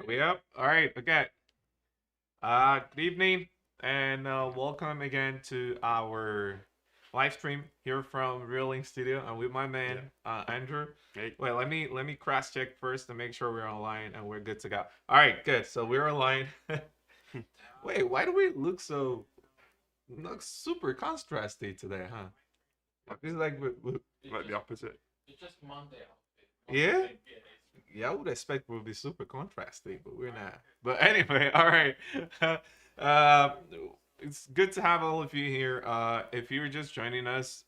Are we up? All right. Okay. Good evening and welcome again to our live stream here from Reolink Studio. I'm with my man Andrew. Hey. Wait, let me cross check first to make sure we're online and we're good to go. All right, good. So we're online. Wait, why do we look super contrasty today, huh? I feel like Like the opposite. yeah. Yeah, I would expect we'll be super contrasty, but we're not. But anyway, all right. uh, it's good to have all of you here. If you're just joining us,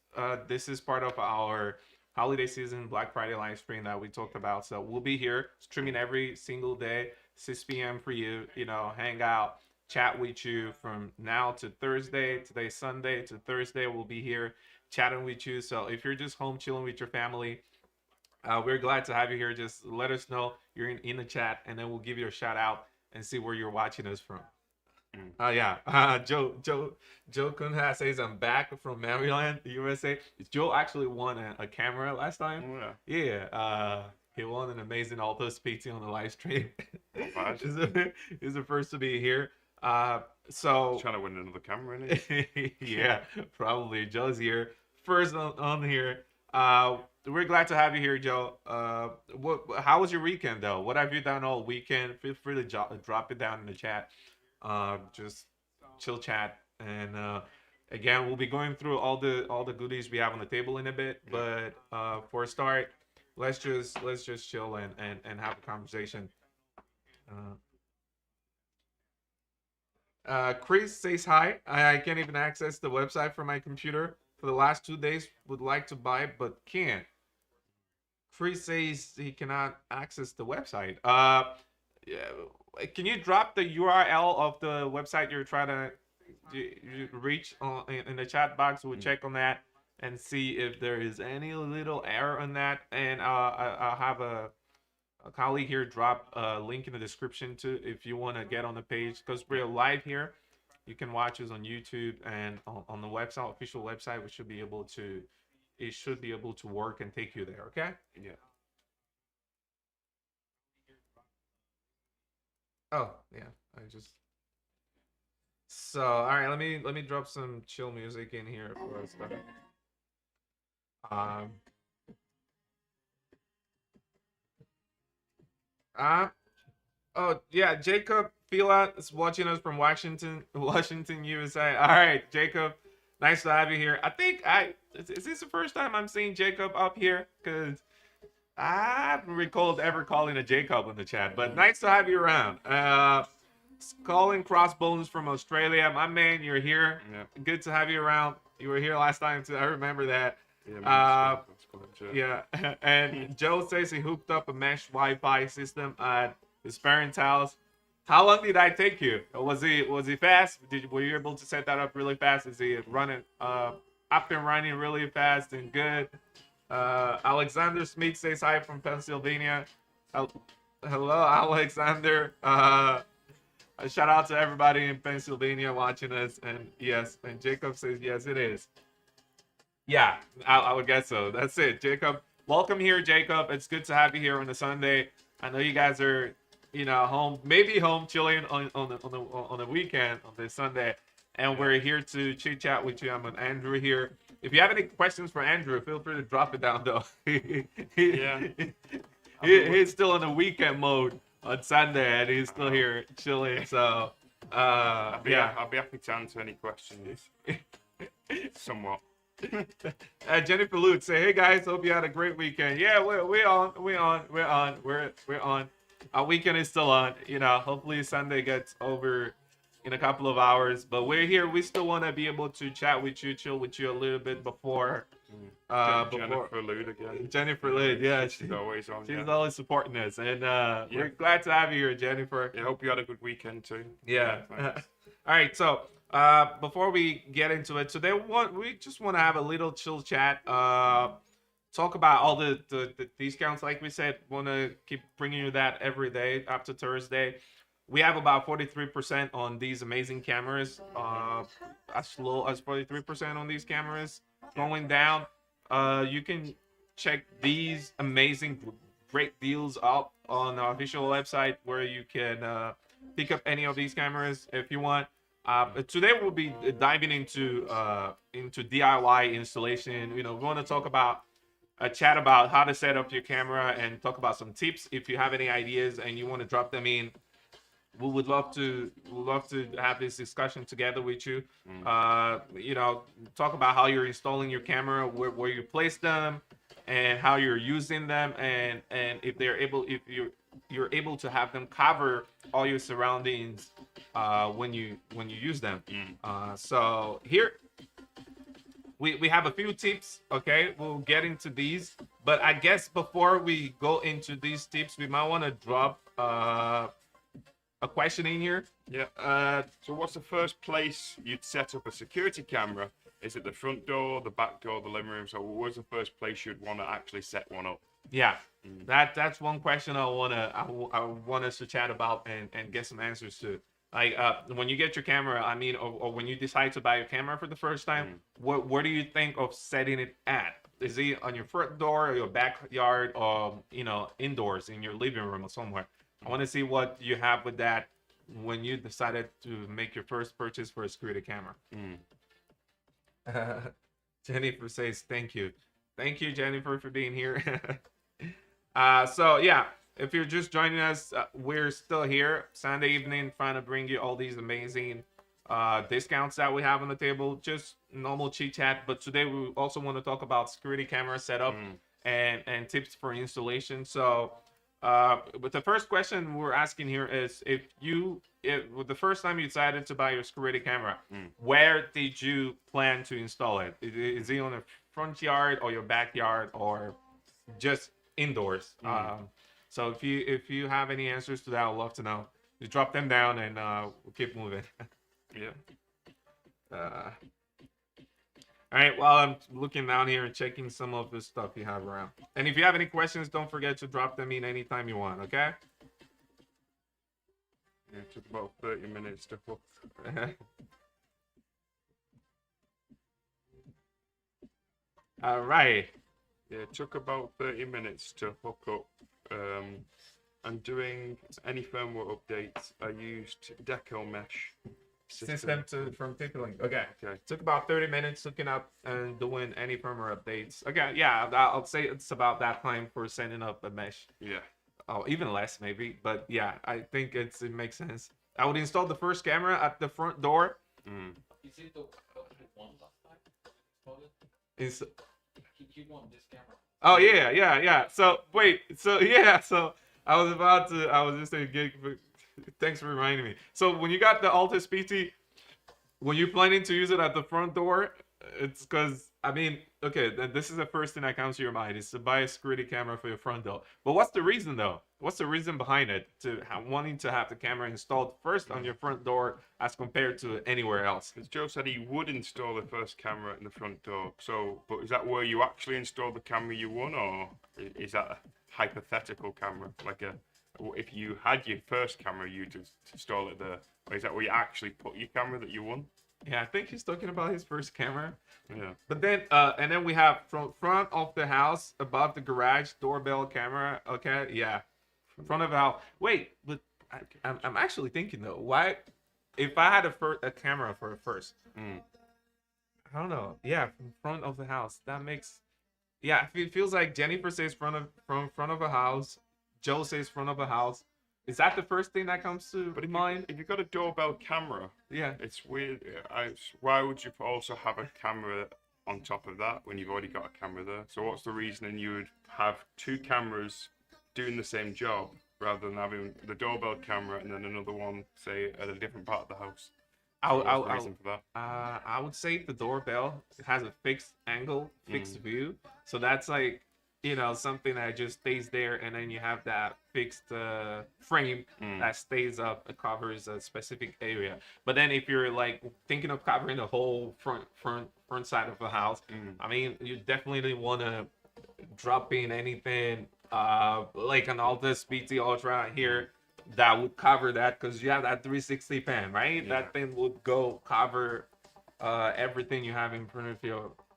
this is part of our holiday season Black Friday live stream that we talked about. So we'll be here streaming every single day, 6 p.m. for you. Hang out, chat with you from now to Thursday. Today's Sunday to Thursday. We'll be here chatting with you. So if you're just home chilling with your family, we're glad to have you here. Just let us know you're in the chat, and then we'll give you a shout out and see where you're watching us from. Yeah. Joe Kunha says I'm back from Maryland, USA. Joe actually won a camera last time. Oh, yeah. Yeah. He won an amazing Altos PT on the live stream. Not bad. He's the first to be here. So Trying to win another camera, innit? yeah, probably. Joe's here. First on here. We're glad to have you here, Joe. How was your weekend though? What have you done all weekend? Feel free to drop it down in the chat. Just chill chat, and again, we'll be going through all the goodies we have on the table in a bit. But for a start, let's just chill and have a conversation. Chris says hi. I can't even access the website from my computer for the last 2 days. Would like to buy but can't. Chris says he cannot access the website. Yeah, can you drop the URL of the website you're trying to reach in the chat box? We'll check on that and see if there is any little error on that. And I'll have a colleague here drop a link in the description too if you want to get on the page, because we're live here. You can watch us on YouTube and on the website, official website. It should be able to work and take you there. Okay. Yeah. Oh yeah, I just. So all right, let me drop some chill music in here for us. Um. Uh, Oh yeah, Jacob Fila is watching us from Washington, Washington, USA. All right, Jacob, nice to have you here. I think is this the first time I'm seeing Jacob up here? Cause I haven't recalled ever calling a Jacob in the chat, but nice to have you around. Calling Crossbones from Australia, my man, you're here. Yeah. Good to have you around. You were here last time too. I remember that. Yeah. Yeah, and Joe says he hooked up a mesh Wi-Fi system at his parents' house. How long did that take you? Was he fast? Were you able to set that up really fast? Is he running up and running really fast and good? Alexander Smith says hi from Pennsylvania. Hello, Alexander. A shout out to everybody in Pennsylvania watching us. And yes, and Jacob says yes, it is. Yeah, I would guess so. That's it, Jacob. Welcome here, Jacob. It's good to have you here on a Sunday. I know you guys are, home, maybe home chilling on the weekend on this Sunday, and we're here to chit chat with you. I'm with Andrew here. If you have any questions for Andrew, feel free to drop it down though. Yeah. He's still in the weekend mode on Sunday, and he's still here chilling. So, I'll be happy to answer any questions. Somewhat. Jennifer Lute say, "Hey guys, hope you had a great weekend." Yeah, we're on. Our weekend is still on. Hopefully Sunday gets over in a couple of hours, but we're here. We still want to be able to chat with you, chill with you a little bit before. Jennifer Lute again. Jennifer Lute, yeah, she's always on. She's always supporting us, and we're glad to have you here, Jennifer. I hope you had a good weekend too. Yeah. All right, so. Before we get into it today, we just want to have a little chill chat. Talk about all the discounts. Like we said, want to keep bringing you that every day up to Thursday. We have about 43% on these amazing cameras. As low as 43% on these cameras going down. You can check these amazing great deals up on our official website where you can pick up any of these cameras if you want. But today we'll be diving into DIY installation. We want to talk about a chat about how to set up your camera and talk about some tips. If you have any ideas and you want to drop them in, we would love to have this discussion together with you. Talk about how you're installing your camera, where you place them, and how you're using them, and if you're able to have them cover all your surroundings when you use them. So here we have a few tips. Okay, we'll get into these, but I guess before we go into these tips, we might want to drop a question in here. Yeah. So what's the first place you'd set up a security camera? Is it the front door, the back door, the living room? So where's the first place you'd want to actually set one up? Yeah, that's one question I want us to chat about and get some answers to. Like when you get your camera, I mean, or when you decide to buy a camera for the first time, where do you think of setting it at? Is it on your front door or your backyard, or indoors in your living room or somewhere? I want to see what you have with that when you decided to make your first purchase for a security camera. Jennifer says thank you. Thank you, Jennifer, for being here. So yeah, if you're just joining us, we're still here Sunday evening trying to bring you all these amazing discounts that we have on the table. Just normal chit chat, but today we also want to talk about security camera setup and tips for installation. So but the first question we're asking here is, if the first time you decided to buy your security camera, where did you plan to install it? Is it on the front yard or your backyard or just indoors? So if you have any answers to that, I'd love to know. You drop them down and we'll keep moving. Yeah. All right, while I'm looking down here and checking some of the stuff you have around. And if you have any questions, don't forget to drop them in anytime you want, okay? Yeah, it took about 30 minutes to hook. All right. Yeah, it took about 30 minutes to hook up. And doing any firmware updates, I used Deco Mesh System from Reolink. Okay. Took about 30 minutes looking up and doing any firmware updates. Okay, yeah, I'll say it's about that time for setting up a mesh. Yeah. Oh, even less maybe, but yeah, I think it makes sense. I would install the first camera at the front door. Is it the one last time? He won this camera. Oh yeah. So wait, so I was just saying, thanks for reminding me. So when you got the Altus PT, when you're planning to use it at the front door, it's because, I mean, okay, this is the first thing that comes to your mind, is to buy a security camera for your front door. But what's the reason though? What's the reason behind it wanting to have the camera installed first on your front door as compared to anywhere else? Because Joe said he would install the first camera in the front door. So, but is that where you actually install the camera you won, or is that a hypothetical camera? Like if you had your first camera, you'd just install it there. Or is that where you actually put your camera that you won? Yeah, I think he's talking about his first camera. Yeah. But then, and then we have from front of the house, above the garage, doorbell camera. Okay, yeah, front of the house. Wait, but I'm actually thinking though, why? If I had a camera for a first, I don't know. Yeah, from front of the house, that makes. Yeah, it feels like Jennifer says from front of a house. Joe says front of a house. Is that the first thing that comes to mind? If you've got a doorbell camera, yeah, it's weird. Why would you also have a camera on top of that when you've already got a camera there? So what's the reason you would have two cameras doing the same job rather than having the doorbell camera and then another one, say, at a different part of the house? What's the reason for that? I would say the doorbell has a fixed angle, fixed view. So that's like, something that just stays there, and then you have that fixed frame that stays up, it covers a specific area. But then if you're like thinking of covering the whole front side of the house, I mean, you definitely want to drop in anything like an Altus PT Ultra here that would cover that, because you have that 360 pan, right? Yeah. That thing would go cover everything you have in front of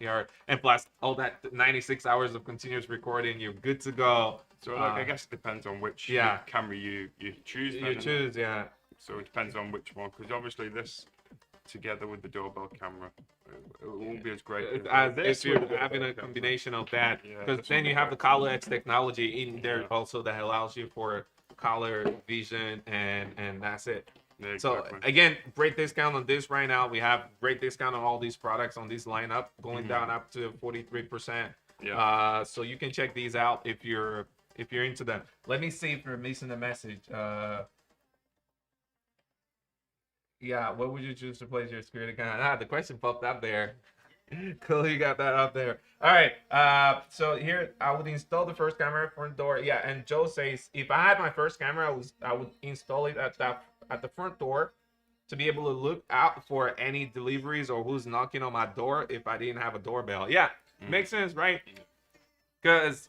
backyard, and plus all that 96 hours of continuous recording, you're good to go. So like, I guess it depends on which yeah. camera you choose. You choose, yeah. So it depends on which one, because obviously this, together with the doorbell camera, it won't be as great As this if you're with the having a doorbell camera. combination of that, Yeah, because this then would you be have the great. color X technology in there Yeah. also that allows you for color vision, and that's it. Yeah, So exactly. again, great discount on this right now. We have great discount on all these products on this lineup, going down up to 43%. Yeah. So you can check these out if you're into them. Let me see if you're missing a message. Yeah, what would you choose to place your security camera? The question popped up there. Cool, you got that up there. All right. So here I would install the first camera front door. Yeah, and Joe says if I had my first camera, I would install it at the front door to be able to look out for any deliveries or who's knocking on my door if I didn't have a doorbell. Yeah, makes sense, right? Because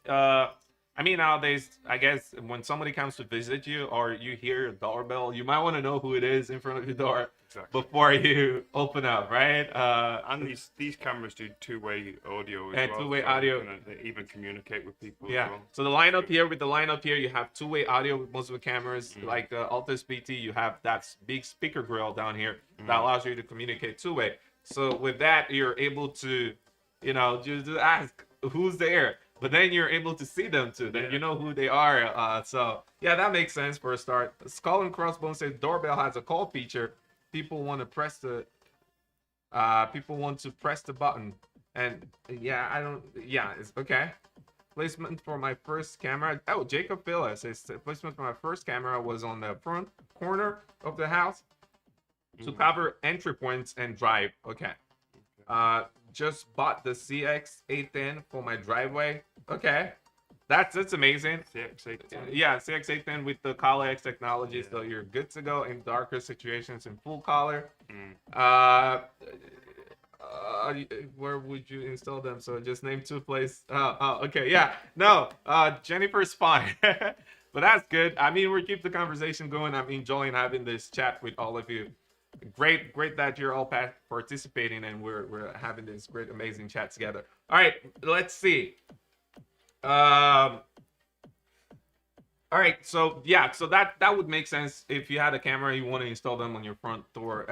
I mean, nowadays, I guess when somebody comes to visit you or you hear a doorbell, you might want to know who it is in front of your door before you open up, right? And these cameras do two-way audio as and well. two-way so audio. they even communicate with people Yeah. as well. So the lineup here, with the lineup here, you have two-way audio with most of the cameras. Like the Altus PT, you have that big speaker grill down here that allows you to communicate two-way. So with that, you're able to, just ask who's there. But then you're able to see them too. Then you know who they are. So yeah, that makes sense for a start. Skull and Crossbones says doorbell has a call feature. People want to press the button. And it's okay. Placement for my first camera. Oh, Jacob Phillips says placement for my first camera was on the front corner of the house to cover entry points and drive. Okay. Just bought the CX810 for my driveway. Okay, that's amazing. CX810. Yeah, CX810 with the color X technology, so you're good to go in darker situations in full color. Where would you install them? So just name two places. Okay, yeah, no, Jennifer's fine, but that's good. I mean, we keep the conversation going. I'm enjoying having this chat with all of you. Great that you're all participating and we're having this great amazing chat together. All right, let's see. All right, so yeah, so that would make sense if you had a camera, you want to install them on your front door.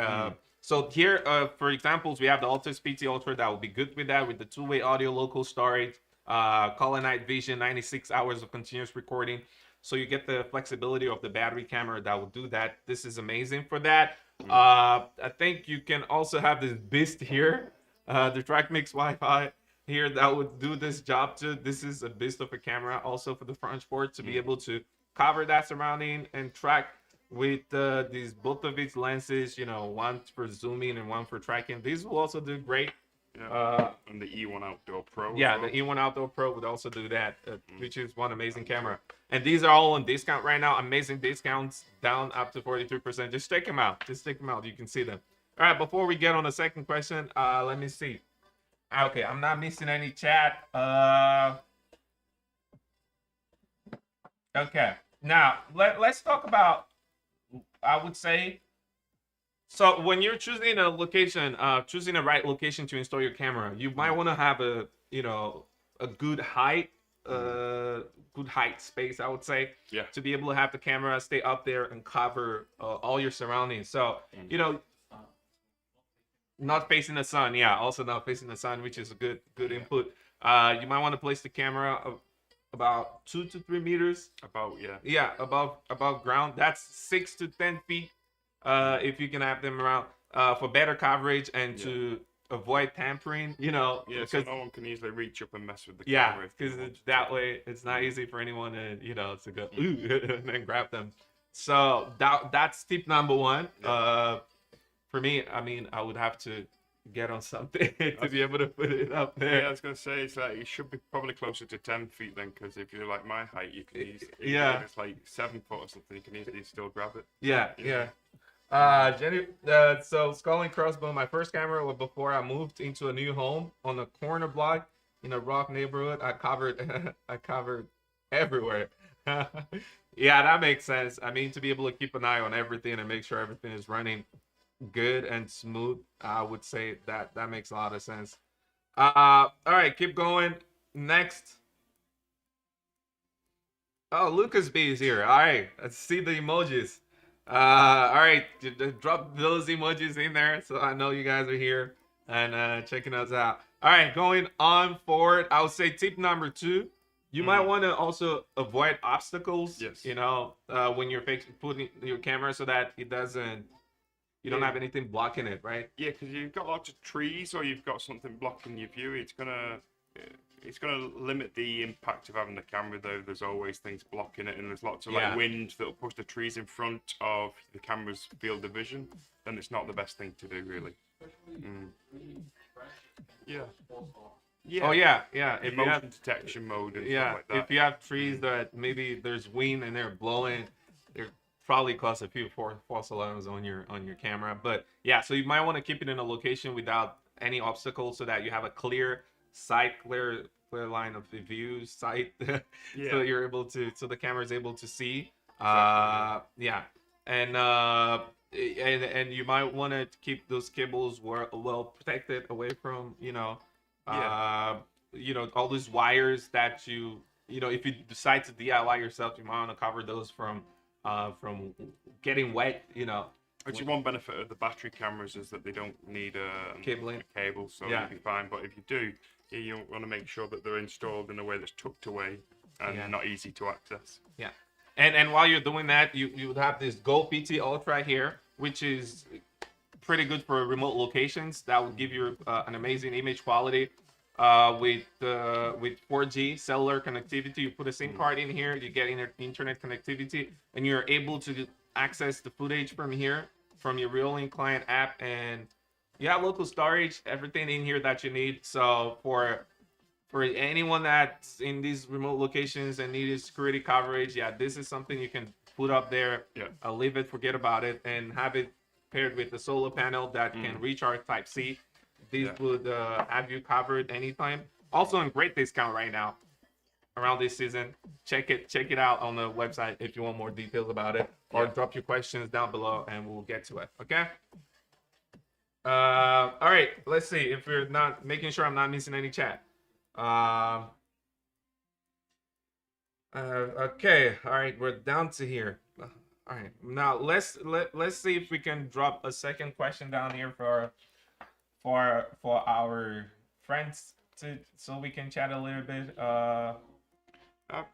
So here, for examples, we have the Altus PT Ultra that will be good with that, with the two-way audio, local storage, color night vision, 96 hours of continuous recording. So you get the flexibility of the battery camera that will do that. This is amazing for that. I think you can also have this beast here, the Track Mix Wi-Fi here that would do this job too. This is a beast of a camera also for the front port to be able to cover that surrounding and track with these both of its lenses, one for zooming and one for tracking. These will also do great. And the E1 Outdoor Pro. Yeah, the E1 Outdoor Pro would also do that, which is one amazing camera. And these are all on discount right now. Amazing discounts, down up to 43%. Just check them out. You can see them. All right, before we get on the second question, let me see. Okay, I'm not missing any chat. Okay, now let's talk about, I would say, so when you're choosing a location, choosing the right location to install your camera, you might want to have a good height, space, I would say, to be able to have the camera stay up there and cover all your surroundings. So not facing the sun, also not facing the sun, which is a good input. You might want to place the camera about 2 to 3 meters above ground. That's 6 to 10 feet. If you can have them around for better coverage and to avoid tampering, so no one can easily reach up and mess with the camera. Yeah, because that way it's not easy for anyone to to go and then grab them. So that's tip number one. For me, I mean, I would have to get on something to be able to put it up there. Yeah, I was gonna say it's like you should be probably closer to 10 feet then, because if you're like my height, you can easily, if it's like 7 foot or something, you can easily still grab it. Yeah. Jenny, so Skull and Crossbone, my first camera was before I moved into a new home on a corner block in a rock neighborhood. I covered everywhere. Yeah, that makes sense. I mean, to be able to keep an eye on everything and make sure everything is running good and smooth, I would say that makes a lot of sense. All right, keep going. Next. Oh, Lucas B is here. All right, let's see the emojis. All right, drop those emojis in there so I know you guys are here and checking us out. All right, going on forward, I would say tip number 2. You might want to also avoid obstacles. Yes. You know, when you're putting your camera so that it doesn't, you don't have anything blocking it, right? Yeah, because you've got lots of trees or you've got something blocking your view. It's gonna limit the impact of having the camera though. There's always things blocking it, and there's lots of like wind that'll push the trees in front of the camera's field of vision. Then it's not the best thing to do, really. Yeah. Yeah. Oh yeah, yeah. If you motion have detection mode and yeah, stuff like that. if you have trees that maybe there's wind and they're blowing, they're probably cause a few false alarms on your camera. But yeah, so you might want to keep it in a location without any obstacles so that you have a clear sight, clear line of the view sight, so you're able to, so the camera is able to see. Yeah, and you might want to keep those cables well protected away from all these wires that if you decide to DIY yourself, you might want to cover those from getting wet. Which one benefit of the battery cameras is that they don't need a cable, so you'll be fine. But if you do, you want to make sure that they're installed in a way that's tucked away and not easy to access. Yeah, and while you're doing that, you would have this Go PT Ultra here, which is pretty good for remote locations. That will give you an amazing image quality with 4G cellular connectivity. You put a SIM card in here, you get internet connectivity, and you're able to access the footage from here, from your Reolink client app, and you have local storage, everything in here that you need. So for anyone that's in these remote locations and needs security coverage, this is something you can put up there. Leave it, forget about it, and have it paired with a solar panel that can recharge Type-C. These would have you covered anytime. Also on great discount right now around this season. Check it out on the website if you want more details about it, or drop your questions down below and we'll get to it. Okay. All right, let's see if we're not making sure I'm not missing any chat. Okay, all right, we're down to here. All right, now let's see if we can drop a second question down here for our friends so we can chat a little bit. I've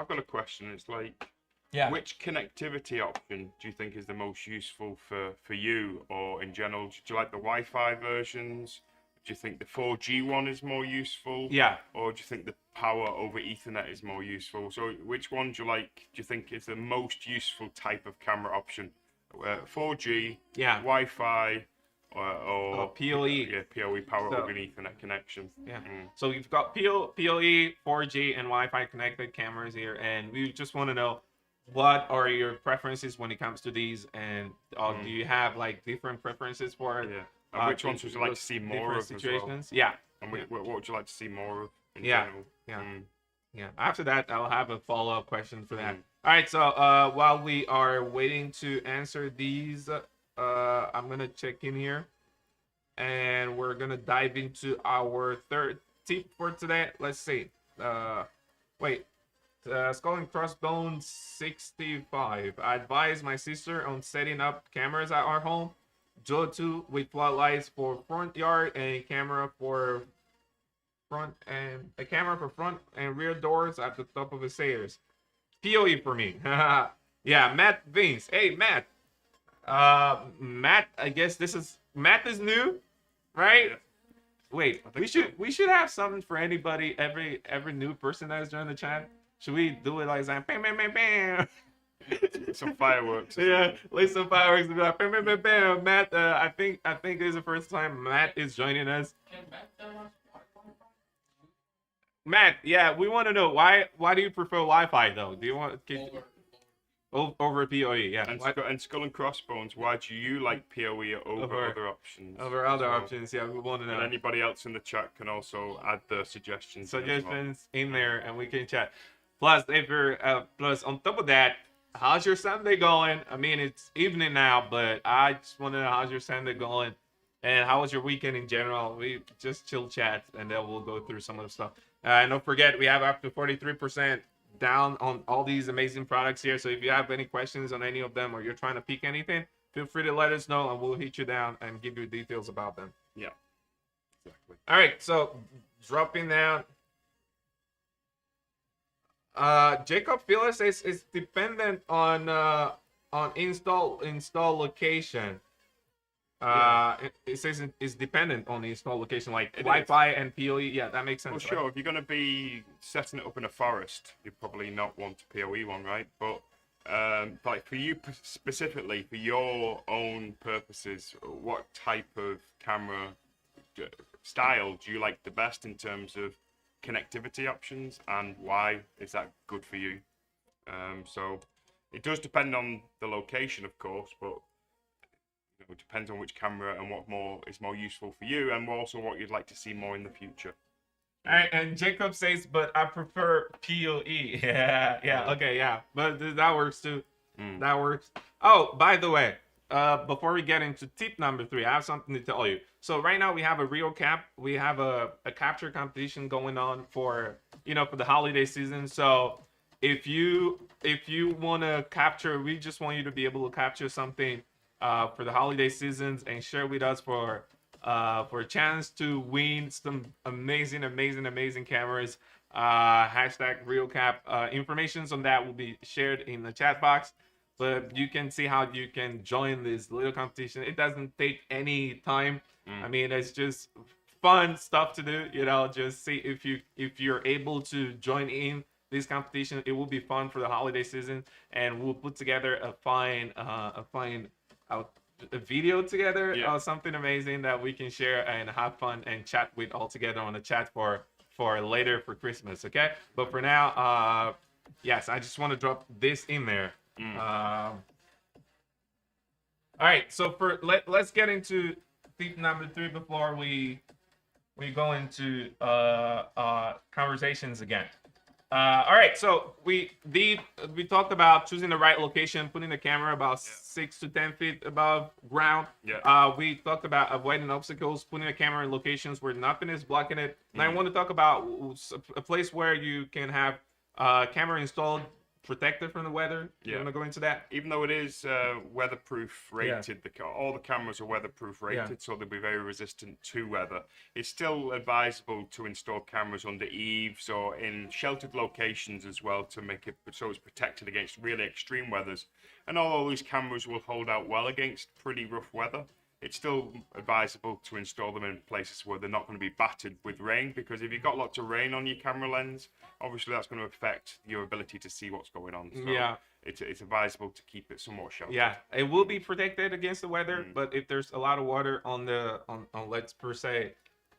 got a question. It's like, which connectivity option do you think is the most useful for you or in general? Do you like the Wi-Fi versions? Do you think the 4G one is more useful? Yeah. Or do you think the power over Ethernet is more useful? So which one do you think is the most useful type of camera option? 4G, Wi-Fi, or PoE. Yeah, PoE, power over an Ethernet connection. Yeah. So we've got PoE, 4G, and Wi-Fi connected cameras here, and we just want to know what are your preferences when it comes to these, and do you have like different preferences for it? And which ones would you like to see more of situations? As well? And what would you like to see more of in general? Yeah. After that, I'll have a follow-up question for that. All right. So while we are waiting to answer these, I'm gonna check in here, and we're gonna dive into our third tip for today. Let's see. Skull and Crossbones 65. I advise my sister on setting up cameras at our home. Dual 2 with floodlights for front yard and a camera for front and rear doors at the top of the stairs. PoE for me. Yeah, Matt Vince. Hey Matt. Matt, I guess Matt is new, right? Yeah. Wait, we should have something for anybody, every new person that has joined the chat. Should we do it like that? Bam, bam, bam, bam. Some fireworks. Like some fireworks. Like, bam, bam, bam, bam. Matt, I think this is the first time Matt is joining us. Matt, yeah, we want to know why do you prefer Wi-Fi though? Do you want over PoE? Yeah. And Skull and Crossbones, why do you like PoE over other options? Over other options, yeah, we want to know. And anybody else in the chat can also add their suggestions in there, and we can chat. Plus, on top of that, how's your Sunday going? I mean, it's evening now, but I just want to know how's your Sunday going. And how was your weekend in general? We just chill chat, and then we'll go through some of the stuff. And don't forget, we have up to 43% down on all these amazing products here. So if you have any questions on any of them, or you're trying to pick anything, feel free to let us know, and we'll hit you down and give you details about them. Yeah, exactly. All right, so dropping down. Jacob Phyllis says it's dependent on install location. It says it's dependent on the install location, like Wi-Fi and PoE. Yeah, that makes sense. Well, sure. Right? If you're going to be setting it up in a forest, you probably not want a PoE one, right? But like for you specifically, for your own purposes, what type of camera style do you like the best in terms of connectivity options, and why is that good for you? So it does depend on the location, of course, but it depends on which camera and what is more useful for you, and also what you'd like to see more in the future. All right, and Jacob says, but I prefer PoE. Yeah, okay, yeah, but that works too. That works. Oh, by the way, before we get into tip number 3, I have something to tell you. So right now we have a Rio Cap. We have a capture competition going on for for the holiday season. So if you want to capture, we just want you to be able to capture something for the holiday seasons and share with us for a chance to win some amazing cameras. Hashtag Rio Cap. Information on that will be shared in the chat box. But you can see how you can join this little competition. It doesn't take any time. I mean, it's just fun stuff to do. Just see if you're able to join in this competition. It will be fun for the holiday season, and we'll put together a fine video together, something amazing that we can share and have fun and chat with all together on the chat for later for Christmas. Okay, but for now, yes, I just want to drop this in there. All right, so let's get into tip number 3 before we go into conversations again. All right, so we talked about choosing the right location, putting the camera about 6 to 10 feet above ground. We talked about avoiding obstacles, putting the camera in locations where nothing is blocking it. And I want to talk about a place where you can have camera installed, protected from the weather. You want to go into that? Even though it is weatherproof rated, all the cameras are weatherproof rated, so they'll be very resistant to weather. It's still advisable to install cameras under eaves or in sheltered locations as well, to make it so it's protected against really extreme weathers. And although these cameras will hold out well against pretty rough weather, it's still advisable to install them in places where they're not going to be battered with rain, because if you've got lots of rain on your camera lens, obviously that's going to affect your ability to see what's going on. So it's advisable to keep it somewhat sheltered. Yeah, it will be protected against the weather, but if there's a lot of water on the let's say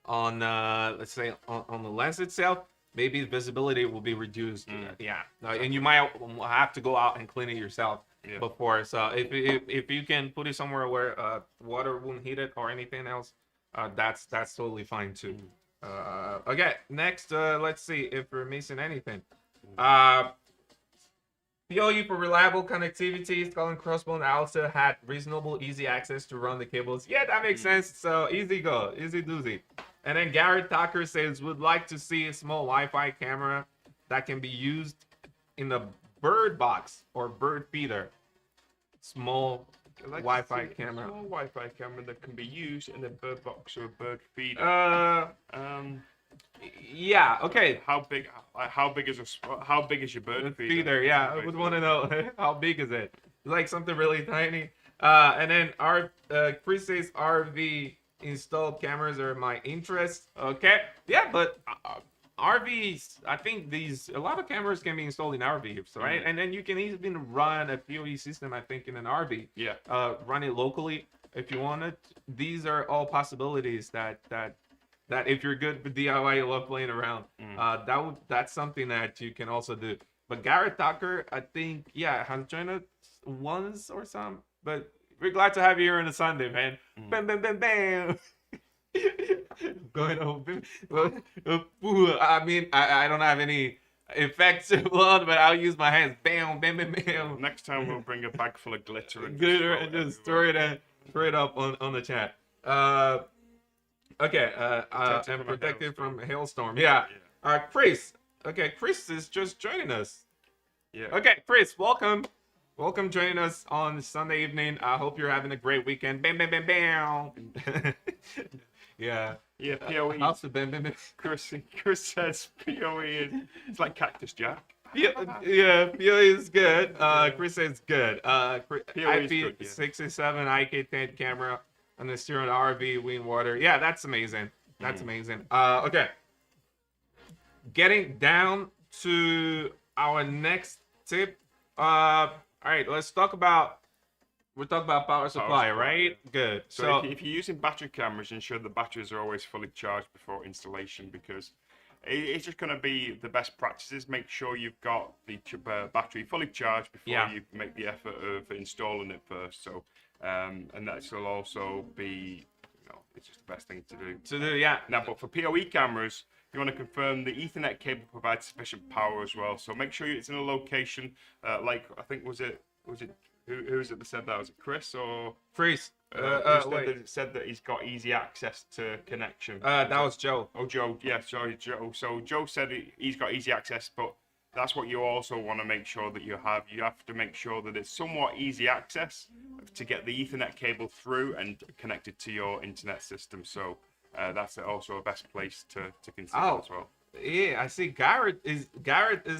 on the lens itself, maybe the visibility will be reduced. And you might have to go out and clean it yourself before. So if you can put it somewhere where water won't hit it or anything else, that's totally fine too. Okay, next, let's see if we're missing anything. PoE for reliable connectivity. Skull and Crossbone also had reasonable, easy access to run the cables. Yeah, that makes sense. So easy go, easy doozy. And then Garrett Tucker says, would like to see a small Wi-Fi camera that can be used in the bird box or bird feeder. Small Wi-Fi camera. Small Wi-Fi camera that can be used in a bird box or a bird feeder. Yeah. Okay. How big is your bird feeder? Yeah, I would want to know how big is it. It's like something really tiny. And then Chris says RV installed cameras are my interest. Okay. Yeah, but RVs, I think a lot of cameras can be installed in RVs, right? And then you can even run a PoE system, I think, in an RV. Yeah. Run it locally if you want it. These are all possibilities that if you're good with DIY, you love playing around. That's something that you can also do. But Garrett Tucker, I think, has joined us once or something. But we're glad to have you here on a Sunday, man. Bam, bam, bam, bam. Going over. I mean, I don't have any effects on, but I'll use my hands. Bam, bam, bam, bam. Next time we'll bring a bag full of glitter and just throw it up on the chat. Okay. Protected And from a protected from hailstorm. hailstorm. Yeah. Yeah. Chris. Okay, Chris is just joining us. Yeah. Okay, Chris, welcome. Welcome joining us on Sunday evening. I hope you're having a great weekend. Bam, bam, bam, bam. Yeah. Yeah. POE. How's the bam, bam, bam? Chris says POE is it's like Cactus Jack. Yeah, POE is good. Chris says good. POE is good, yeah. IP67 IK10 camera on the steering RV wind water. Yeah, that's amazing. That's amazing. Okay. Getting down to our next tip. All right, let's talk about. We're talking about power supply, right? Yeah. Good. So if you're using battery cameras, ensure the batteries are always fully charged before installation, because it's just going to be the best practices. Make sure you've got the battery fully charged before you make the effort of installing it first. So, and that will also be, it's just the best thing to do. Yeah. Now, but for PoE cameras, you want to confirm the Ethernet cable provides sufficient power as well. So make sure it's in a location like, I think was it who was it that said that? Was it Chris or Freeze. said that he's got easy access to connection? That was Joe. Oh, Joe. Yeah, sorry, Joe. So Joe said he's got easy access, but that's what you also want to make sure that you have. You have to make sure that it's somewhat easy access to get the Ethernet cable through and connected to your internet system. So that's also a best place to consider as well. Yeah, I see. Garrett is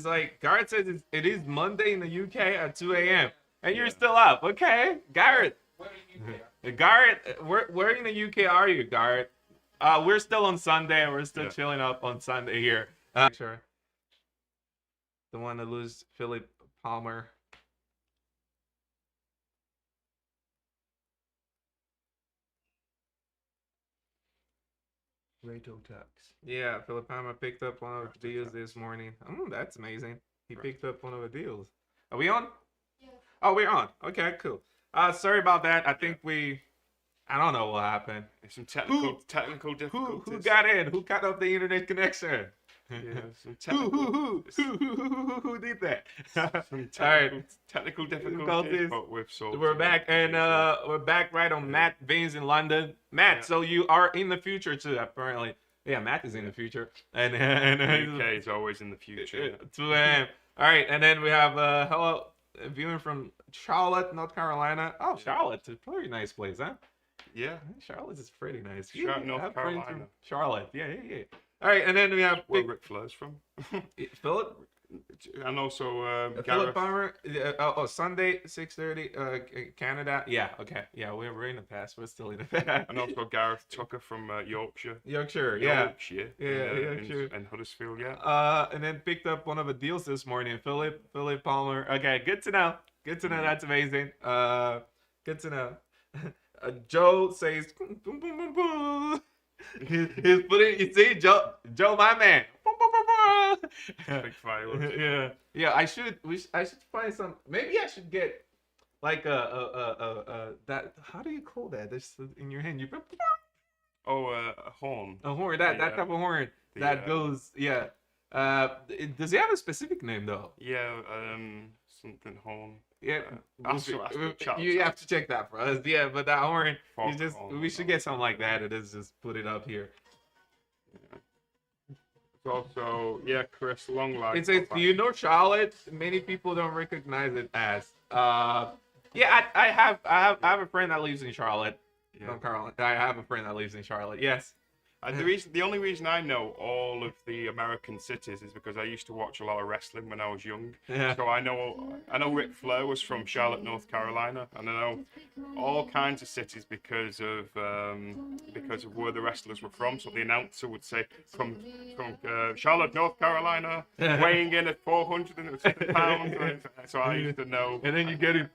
like Garrett says it is Monday in the UK at 2 a.m. and you're still up. Okay, Garrett. Where in UK? Garrett, where in the UK are you, Garrett? We're still on Sunday and we're still chilling up on Sunday here. Sure. The one to lose, Philip Palmer. Radio Tux. Yeah, Philip Palmer picked up one of the deals this morning. That's amazing. He picked up one of the deals. Are we on? Yeah. Oh, we're on. Okay, cool. Sorry about that. I think I don't know what happened. Some technical difficulties. Who got in? Who cut off the internet connection? Yeah, Who did that? Some All right. technical difficulties, but we've solved. We're back, and we're back right on Matt Baines in London. Matt, so you are in the future too, apparently. Yeah, Matt is in the future, and UK is always in the future. 2 a.m. All right, and then we have hello viewing from Charlotte, North Carolina. Oh, Charlotte, it's a pretty nice place, huh? Yeah, Charlotte is pretty nice. Charlotte, North Carolina. Charlotte, yeah. All right, and then we have where Ric Flair's from. Philip, and also Philip Gareth. Palmer. Sunday 6:30. Canada. Yeah, okay. Yeah, we're in the past. We're still in the past. And also Gareth Tucker from Yorkshire. Yorkshire. Yorkshire. Yorkshire. And Huddersfield. Yeah. And then picked up one of the deals this morning. Philip Palmer. Okay, good to know. Good to know. That's amazing. Good to know. Joe says, boom, boom, boom, boom, boom. He's putting, you see, Joe, my man. Boom, boom, boom, boom. Big fireworks. Yeah. I should find some. Maybe I should get like that. How do you call that? This in your hand. You. Oh, a horn. A horn. That type of horn that goes. Yeah. Does he have a specific name though? Yeah. Something horn. Yeah, you have to check that for us. Yeah, but that horn, we should get something like that. It is just put it up here. Yeah. Also, Chris, long life. It says, do you know Charlotte? Many people don't recognize it as. I have a friend that lives in Charlotte. North Carolina. I have a friend that lives in Charlotte. Yes. The only reason I know all of the American cities is because I used to watch a lot of wrestling when I was young. Yeah. So I know Ric Flair was from Charlotte, North Carolina, and I know all kinds of cities because of where the wrestlers were from. So the announcer would say from Charlotte, North Carolina, weighing in at 450 pounds. So I used to know. And then you get it.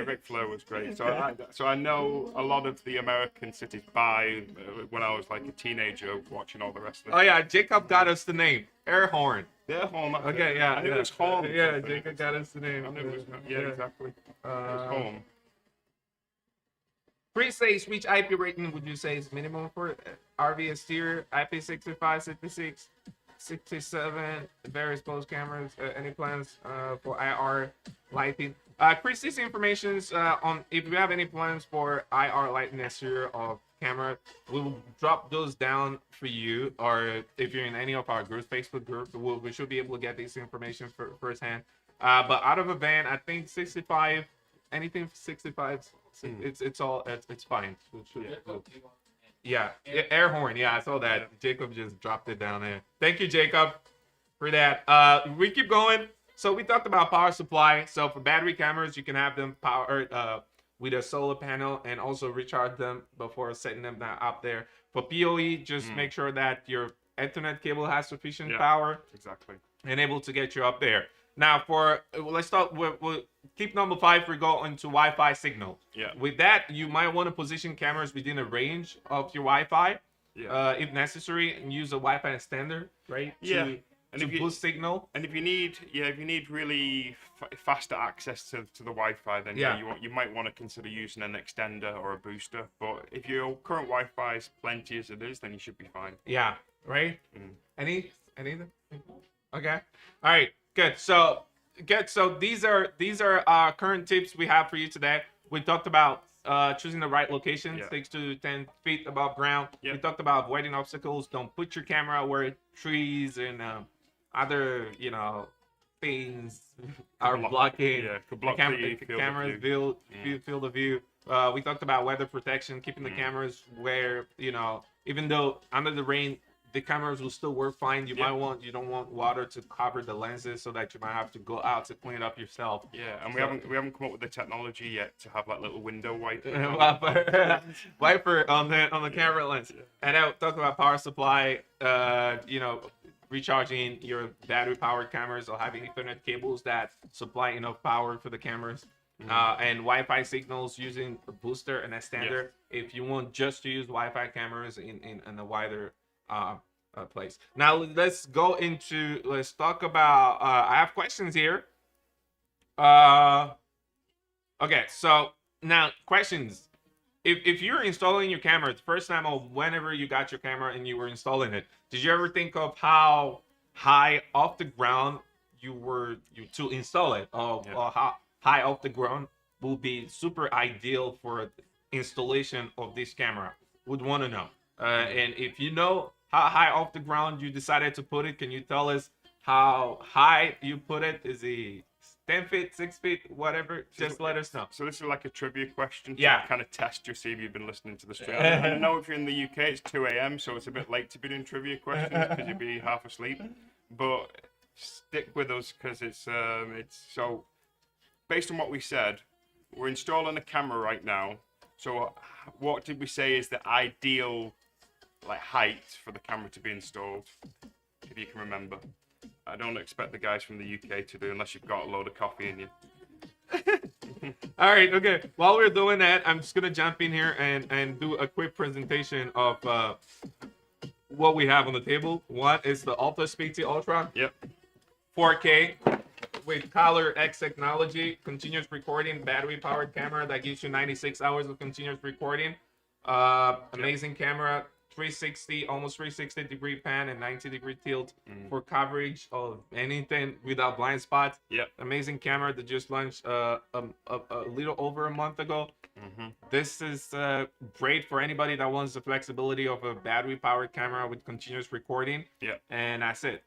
Ric Flair was great. So I know a lot of the American cities by when I was like a teenager watching all the wrestling. Oh yeah, Jacob got us the name Air Horn. Air Horn. Okay, yeah. I knew it was Horn. Yeah, Jacob got us the name. I knew it was, exactly. It was Horn. Pre-stage which IP rating would you say is minimum for RV exterior? IP65, 66? 67 various close cameras. Any plans for IR lighting? Chris, this information is on if you have any plans for IR lighting exterior of camera, we will drop those down for you. Or if you're in any of our groups, Facebook group, we should be able to get this information firsthand. But out of a van, I think 65, anything 65, it's fine. Yeah, air horn. Yeah, I saw that. Yeah. Jacob just dropped it down there. Thank you, Jacob, for that. We keep going. So we talked about power supply. So for battery cameras, you can have them powered with a solar panel and also recharge them before setting them up there. For PoE, just make sure that your Ethernet cable has sufficient power. Exactly. And able to get you up there. Now, let's start with tip number 5. We go into Wi-Fi signal. Yeah. With that, you might want to position cameras within a range of your Wi-Fi, if necessary, and use a Wi-Fi extender, right? To boost signal. And if you need really faster access to the Wi-Fi, then you might want to consider using an extender or a booster. But if your current Wi-Fi is plenty as it is, then you should be fine. Yeah. Right. Anything? Okay. All right. Good. So these are current tips we have for you today. We talked about choosing the right location, 6 to 10 feet above ground. We talked about avoiding obstacles. Don't put your camera where trees and other things are blocking. The cameras field of view. We talked about weather protection, keeping the cameras where even though under the rain, the cameras will still work fine. You don't want water to cover the lenses, so that you might have to go out to clean it up yourself. Yeah, and we haven't come up with the technology yet to have like little window wiper on the camera lens. And I talk about power supply. Recharging your battery powered cameras or having Ethernet cables that supply enough power for the cameras. And Wi-Fi signals using a booster and extender if you want just to use Wi-Fi cameras in a wider place. Now let's talk about I have questions here. Okay, so now questions. If you're installing your camera the first time or whenever you got your camera and you were installing it, did you ever think of how high off the ground you to install it, or how high off the ground will be super ideal for installation of this camera? Would want to know. And if you know how high off the ground you decided to put it, can you tell us how high you put it? Is it 10 feet, 6 feet, whatever? Just let us know. So this is like a trivia question to kind of test you, see if you've been listening to the stream. I know if you're in the UK, it's 2 a.m., so it's a bit late to be doing trivia questions because you'd be half asleep. But stick with us because it's so based on what we said, we're installing a camera right now. So what did we say is the ideal height for the camera to be installed, if you can remember? I don't expect the guys from the UK to do unless you've got a load of coffee in you. All right, okay. While we're doing that, I'm just gonna jump in here and do a quick presentation of what we have on the table. One is the Alta Speed T Ultra. 4K with Color X technology, continuous recording, battery powered camera that gives you 96 hours of continuous recording. Amazing camera. 360, almost 360 degree pan and 90-degree tilt for coverage of anything without blind spots. Amazing camera that just launched a little over a month ago. This is great for anybody that wants the flexibility of a battery powered camera with continuous recording. And that's it.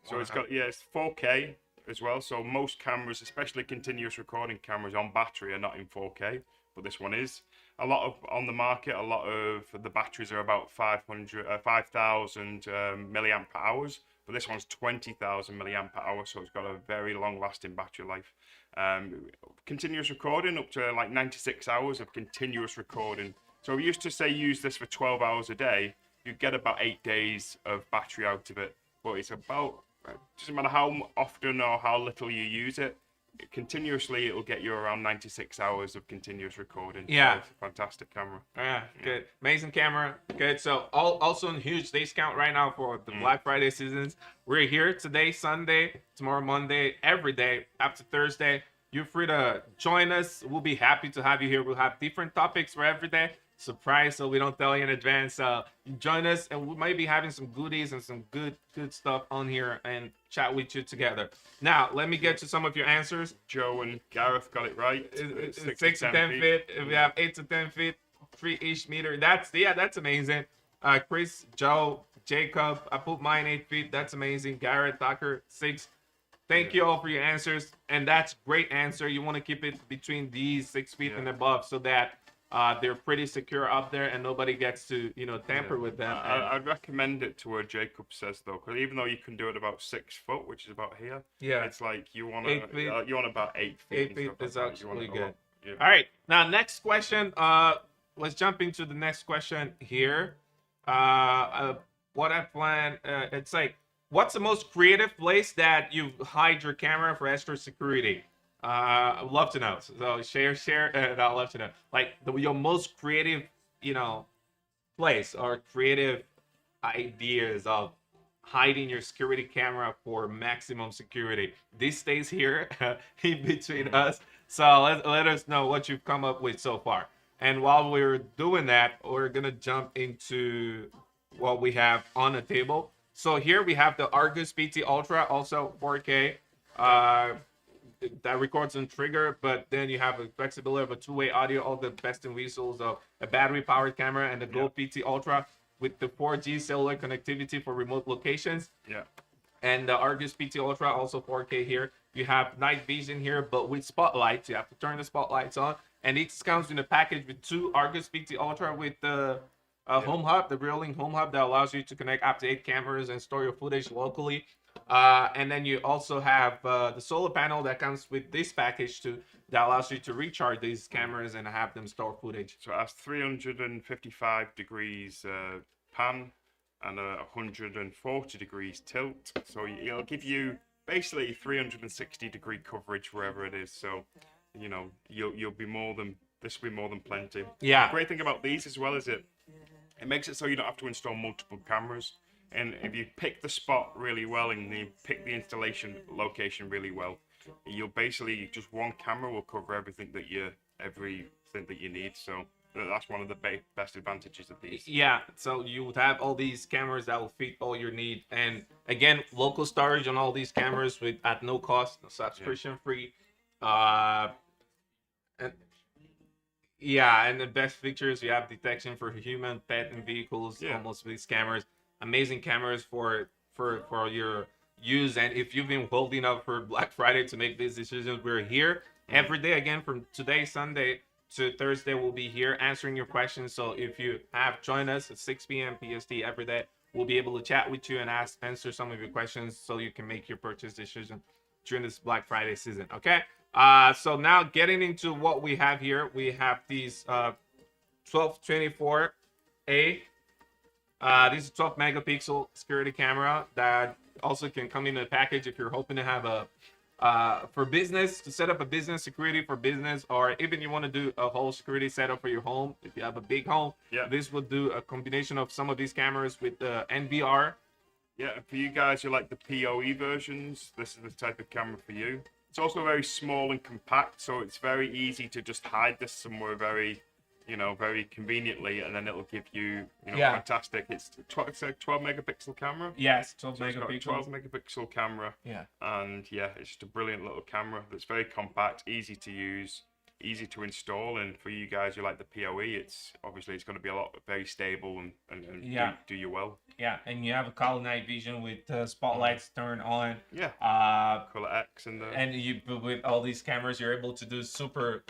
So it's got it's 4K as well. So most cameras, especially continuous recording cameras on battery, are not in 4K, but this one is. On the market, a lot of the batteries are about 5,000 milliamp hours, but this one's 20,000 milliamp hours, so it's got a very long-lasting battery life. Continuous recording up to 96 hours of continuous recording. So we used to say use this for 12 hours a day. You get about 8 days of battery out of it, but it's about doesn't matter how often or how little you use it. Continuously, it'll get you around 96 hours of continuous recording. So it's a fantastic camera. Good. Amazing camera. Good. So also a huge discount right now for the Black Friday seasons. We're here today, Sunday, tomorrow, Monday, every day after Thursday. You're free to join us. We'll be happy to have you here. We'll have different topics for every day. surprise, so we don't tell you in advance. You join us, and we might be having some goodies and some good stuff on here and chat with you together. Now, let me get to some of your answers. Joe and Gareth got it right. It's 6 to 10 feet. We have 8 to 10 feet, 3-ish meter. That's amazing. Chris, Joe, Jacob, I put mine 8 feet. That's amazing. Garrett, Tucker, 6. Thank you all for your answers, and that's great answer. You want to keep it between these 6 feet and above, so that they're pretty secure up there, and nobody gets to tamper with them. I'd recommend it to where Jacob says though, because even though you can do it about 6 foot, which is about here, it's like you want about 8 feet. 8 feet is actually good. Yeah. All right, now next question. Let's jump into the next question here. What I plan, it's like, what's the most creative place that you hide your camera for extra security? I'd love to know. So share, and I'd love to know. Like your most creative, place or creative ideas of hiding your security camera for maximum security. This stays here in between us. So let us know what you've come up with so far. And while we're doing that, we're gonna jump into what we have on the table. So here we have the Argus PT Ultra, also 4K. That records on trigger, but then you have a flexibility of a two-way audio, all the best in whistles of a battery-powered camera, and the Gold PT Ultra with the 4G cellular connectivity for remote locations. Yeah. And the Argus PT Ultra, also 4K here. You have night vision here, but with spotlights. You have to turn the spotlights on. And it comes in a package with 2 Argus PT Ultra with the home hub, the Reolink home hub that allows you to connect up to 8 cameras and store your footage locally. And then you also have the solar panel that comes with this package too, that allows you to recharge these cameras and have them store footage. So it has 355 degrees pan and 140 degrees tilt. So it'll give you basically 360 degree coverage wherever it is. So you'll be this will be more than plenty. Yeah. The great thing about these as well is it makes it so you don't have to install multiple cameras. And if you pick the spot really well and you pick the installation location really well, you'll basically just one camera will cover everything that you need. So that's one of the best advantages of these. Yeah, so you would have all these cameras that will fit all your need, and again, local storage on all these cameras at no cost, subscription free. And the best features, you have detection for human, pet, and vehicles. Almost these cameras. Amazing cameras for your use. And if you've been holding up for Black Friday to make these decisions, we're here every day again from today, Sunday, to Thursday. We'll be here answering your questions. So if you have joined us at 6 p.m. PST every day, we'll be able to chat with you and answer some of your questions so you can make your purchase decision during this Black Friday season. Okay. So now getting into what we have here, we have these 1224A. This is 12 megapixel security camera that also can come in a package if you're hoping to have for business, to set up a business security for business, or even you want to do a whole security setup for your home. If you have a big home, this will do a combination of some of these cameras with the NVR. Yeah, for you guys who like the PoE versions, this is the type of camera for you. It's also very small and compact, so it's very easy to just hide this somewhere very conveniently, and then it'll give you, fantastic. It's a 12 megapixel camera. Yes, 12 so megapixel. It's got a 12 megapixel camera. Yeah. And it's just a brilliant little camera that's very compact, easy to use, easy to install, and for you guys who like the PoE, it's going to be very stable and do you well. Yeah, and you have a color night vision with spotlights turned on. Yeah. Color X and with all these cameras, you're able to do super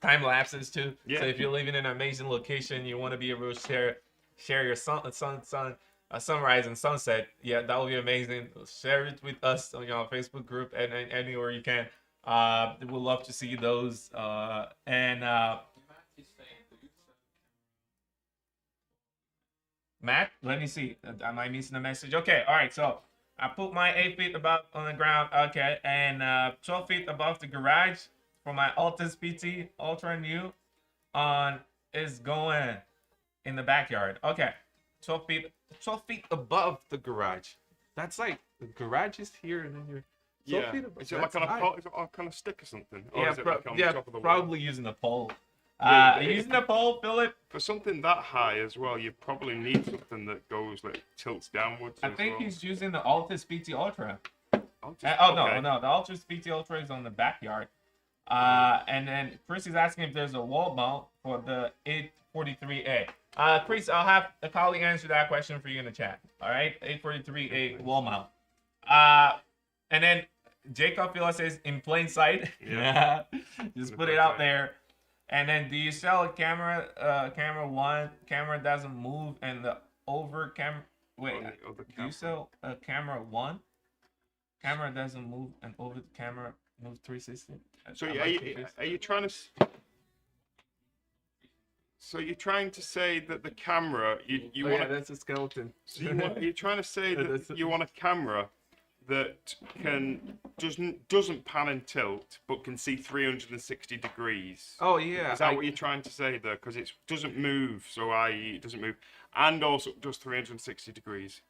time lapses too. Yeah. So if you're living in an amazing location, you want to be able to share your sunrise and sunset. Yeah, that would be amazing. Share it with us on your Facebook group and anywhere you can. We'd love to see those. Matt, let me see. Am I missing a message? Okay, all right. So I put my 8 feet above on the ground. Okay, and 12 feet above the garage for my Altus PT Ultra New is going in the backyard. Okay, 12 feet above the garage. That's like the garage is here, and then you're 12 feet above. Is it like on a pole? Is it on a stick or something? Or Yeah, is it like on the top of the probably using a pole. Using the pole, Philip. For something that high as well, you probably need something that goes like tilts downwards. I as think well. he's using the Altus PT Ultra. I'll just- Oh no, okay. no, the Altus PT Ultra is on the backyard. And then Chris is asking if there's a wall mount for the 843A. Chris, I'll have a colleague answer that question for you in the chat. All right, 843A wall mount. And then Jacob Villa says in plain sight. Yeah. Just put it out there. And then, do you sell a camera? Camera doesn't move, and the over camera. Wait, On the other do you camera. sell a camera one? Camera doesn't move, and over the camera moves 360. So I'm are you, confused. are you trying to? So you're trying to say that the camera you Oh, want yeah, that's a skeleton. so you're trying to say Yeah, that that's- you want a camera that doesn't pan and tilt but can see 360 degrees. Oh yeah. Is that what you're trying to say there? Because it doesn't move, so i.e. it doesn't move, and also does 360 degrees.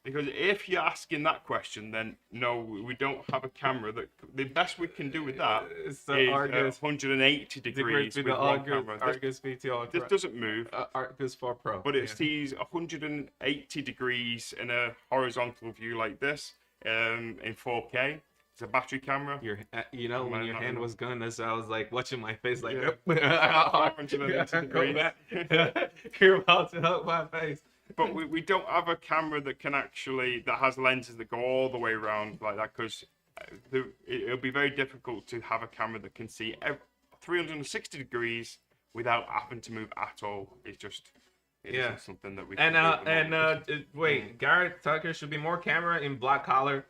Because if you're asking that question, then no, we don't have a camera that. The best we can do with that It's is the Argus 180 degrees with with the one Argus, camera. Argus PT Ultra. This doesn't move, Argus 4 Pro. but it sees 180 degrees in a horizontal view like this in 4K. It's a battery camera. You know, when Might your not hand know. was going this, I was like watching my face, like, Yeah. "Yep." 180 degrees. You're about to hug my face. But we don't have a camera that can actually that has lenses that go all the way around like that, because it'll be very difficult to have a camera that can see 360 degrees without having to move at all. It's just isn't something that we can And do at the moment. wait, Garrett Tucker should be more camera in black color.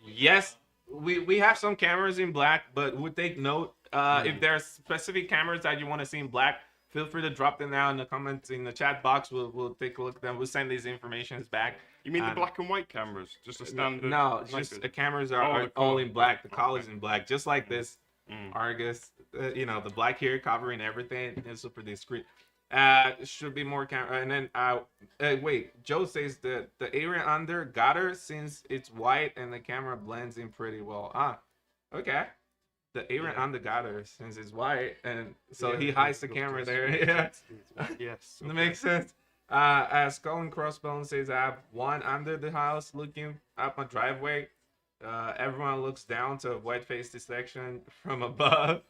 Yes, we have some cameras in black, but we take note. If there are specific cameras that you want to see in black, feel free to drop them down in the comments in the chat box. We'll take a look at them. We'll send these informations back. You mean the black and white cameras? Just a standard? No, like just this? the cameras Oh, are the all color. in black. The Okay. collar's in black, just like this Mm. Argus. The black here covering everything. It's super discreet. Should be more camera. And then wait, Joe says that the area under got her since it's white and the camera blends in pretty well. Okay. The area under got her since it's white, and so Yeah, he hides the it camera does. there. Yeah. Yes. That makes sense. As Colin Crossbone says, I have one under the house looking up my driveway. Everyone looks down to avoid face detection from above.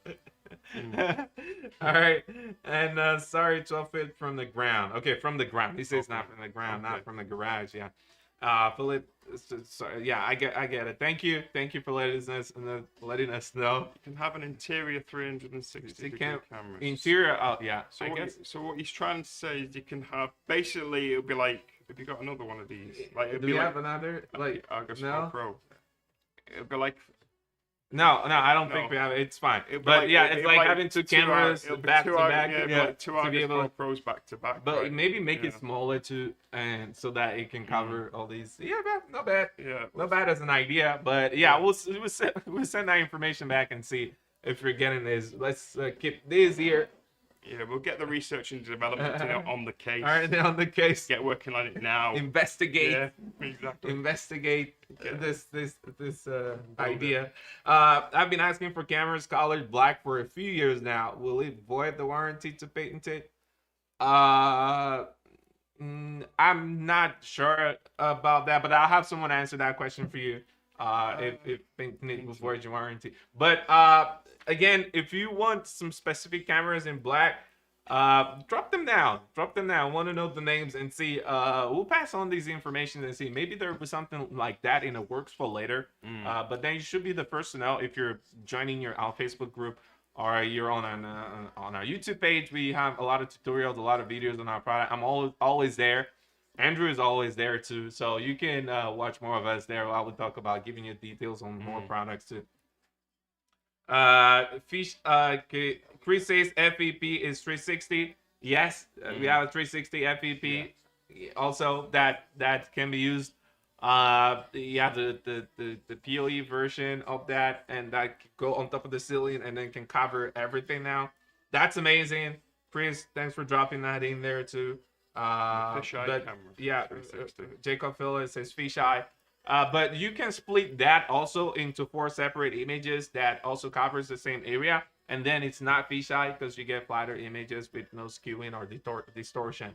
All right. And sorry, 12 feet from the ground. Okay, from the ground. He says not from the ground, not from the garage. Yeah. Philip, sorry. Yeah, I get it. Thank you for letting us know. You can have an interior 360 degree camera. Interior, yeah. So I what, guess. so what he's trying to say is you can have, basically it'll be like, have you got another one of these? Like, it'll Do be we like have another? Like, Argus no? 4 Pro. It'll be like, no, I don't No. think we have it. It's fine. it'll be But like- yeah, it'll it's be like having two cameras it'll be back two to Argus- back. Yeah, it'll be Yeah, like two to be Argus able 4 to. Pros back to back. But right? maybe make it Yeah. smaller too, and so that it can cover all these. Yeah, not bad. Yeah. Not bad as an idea, but yeah, we'll send that information back and see if you're getting this. Let's keep this here. Yeah, we'll get the research and development on the case. All right, on the case. Get working on it now. Investigate. Yeah, exactly. Investigate Yeah. this idea. I've been asking for cameras colored black for a few years now. Will it void the warranty to patent it? I'm not sure about that, but I'll have someone answer that question for you. If patenting it will void your warranty. But again, if you want some specific cameras in black, drop them down. I want to know the names and see. We'll pass on these information and see. Maybe there will be something like that in the works for later. But then you should be the first to know if you're joining our Facebook group or you're on our YouTube page. We have a lot of tutorials, a lot of videos on our product. I'm always there. Andrew is always there too, so you can watch more of us there. I will talk about giving you details on more products too. Chris says FEP is 360. Yes, we have a 360 FEP. Yeah. Also, that can be used. The PoE version of that, and that can go on top of the ceiling and then can cover everything now. That's amazing. Chris, thanks for dropping that in there too. Fisheye camera. Yeah, 360. Jacob Phillips says fisheye. But you can split that also into 4 separate images that also covers the same area. and then it's not fisheye because you get flatter images with no skewing or distortion.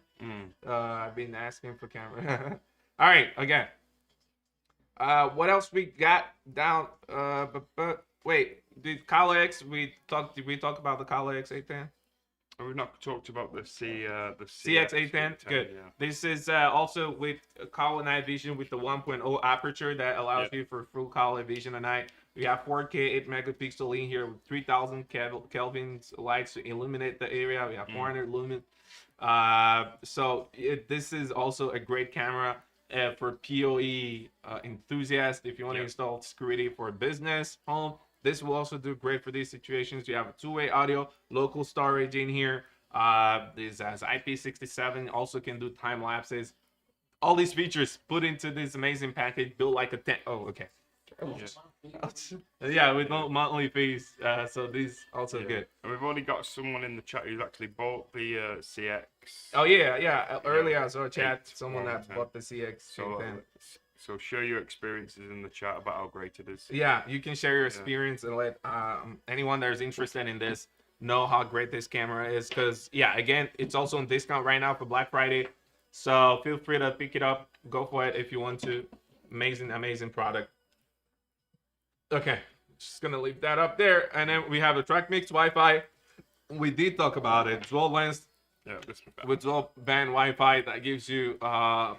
I've been asking for camera. All right, again. What else we got down? But wait, did Kyle X? Did we talk about the Kyle X 810? We've not talked about the CX810. Good. Yeah. This is also with color night vision with the 1.0 aperture that allows you for full color vision at night. We have 4K 8 megapixel in here with 3000 Kelvin's lights to illuminate the area. We have 400 lumen. This is also a great camera for PoE enthusiasts. If you want to install security for a business, home, this will also do great for these situations. You have a two-way audio, local storage in here. This has IP67, also can do time lapses. All these features put into this amazing package, built like a 10. Oh, okay. Yeah, with no monthly fees. So these also good. And we've already got someone in the chat who's actually bought the CX. Oh yeah. Earlier I saw a chat, someone that bought the CX. So share your experiences in the chat about how great it is. Yeah, you can share your experience and let anyone that is interested in this know how great this camera is. Because again, it's also on discount right now for Black Friday. So feel free to pick it up. Go for it if you want to. Amazing product. Okay, just gonna leave that up there. And then we have the track mix Wi-Fi. We did talk about it. Dual lens. Yeah, with dual band Wi-Fi that gives you a